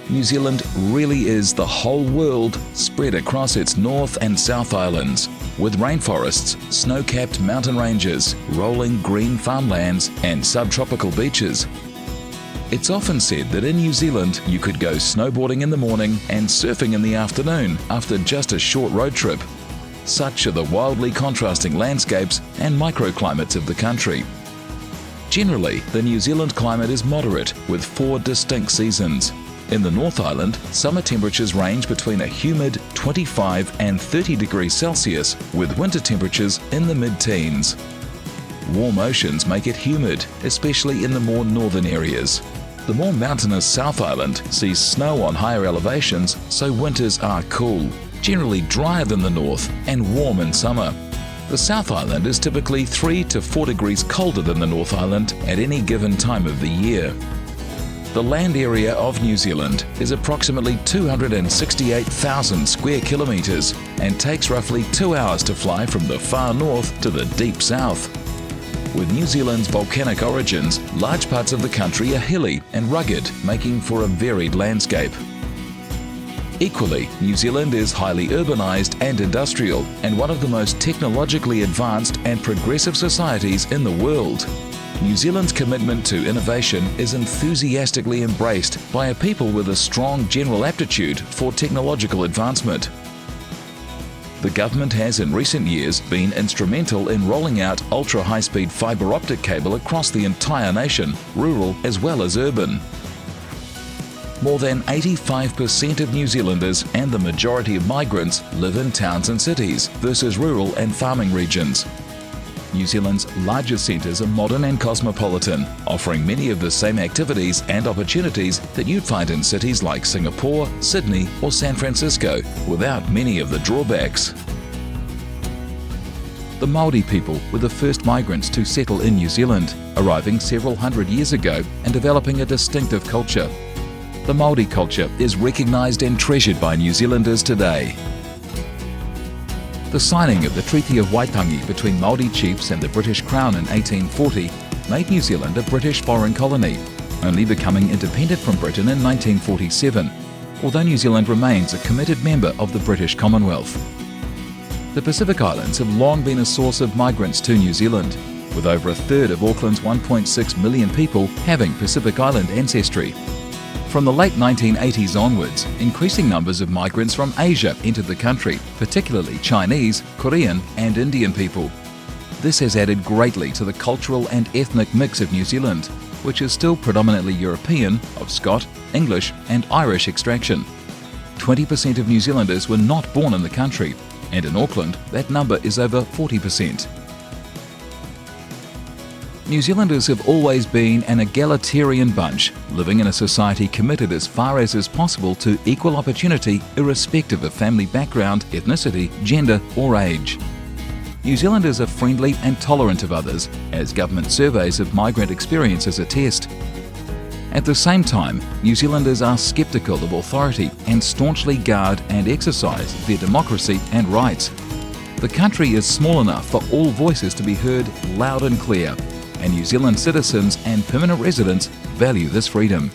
New Zealand really is the whole world spread across its North and South Islands, with rainforests, snow-capped mountain ranges, rolling green farmlands and subtropical beaches. It's often said that in New Zealand you could go snowboarding in the morning and surfing in the afternoon after just a short road trip. Such are the wildly contrasting landscapes and microclimates of the country. Generally, the New Zealand climate is moderate with 4 distinct seasons. In the North Island, summer temperatures range between a humid 25 and 30 degrees Celsius, with winter temperatures in the mid-teens. Warm oceans make it humid, especially in the more northern areas. The more mountainous South Island sees snow on higher elevations, so winters are cool, generally drier than the north, and warm in summer. The South Island is typically 3 to 4 degrees colder than the North Island at any given time of the year. The land area of New Zealand is approximately 268,000 square kilometres and takes roughly 2 hours to fly from the far north to the deep south. With New Zealand's volcanic origins, large parts of the country are hilly and rugged, making for a varied landscape. Equally, New Zealand is highly urbanised and industrial, and one of the most technologically advanced and progressive societies in the world. New Zealand's commitment to innovation is enthusiastically embraced by a people with a strong general aptitude for technological advancement. The government has in recent years been instrumental in rolling out ultra-high-speed fibre optic cable across the entire nation, rural as well as urban. More than 85% of New Zealanders and the majority of migrants live in towns and cities versus rural and farming regions. New Zealand's largest centres are modern and cosmopolitan, offering many of the same activities and opportunities that you'd find in cities like Singapore, Sydney or San Francisco, without many of the drawbacks. The Māori people were the first migrants to settle in New Zealand, arriving several hundred years ago and developing a distinctive culture. The Māori culture is recognised and treasured by New Zealanders today. The signing of the Treaty of Waitangi between Māori chiefs and the British Crown in 1840 made New Zealand a British foreign colony, only becoming independent from Britain in 1947, although New Zealand remains a committed member of the British Commonwealth. The Pacific Islands have long been a source of migrants to New Zealand, with over a third of Auckland's 1.6 million people having Pacific Island ancestry. From the late 1980s onwards, increasing numbers of migrants from Asia entered the country, particularly Chinese, Korean and Indian people. This has added greatly to the cultural and ethnic mix of New Zealand, which is still predominantly European, of Scot, English and Irish extraction. 20% of New Zealanders were not born in the country, and in Auckland that number is over 40%. New Zealanders have always been an egalitarian bunch, living in a society committed as far as is possible to equal opportunity irrespective of family background, ethnicity, gender or age. New Zealanders are friendly and tolerant of others, as government surveys of migrant experiences attest. At the same time, New Zealanders are sceptical of authority and staunchly guard and exercise their democracy and rights. The country is small enough for all voices to be heard loud and clear, and New Zealand citizens and permanent residents value this freedom.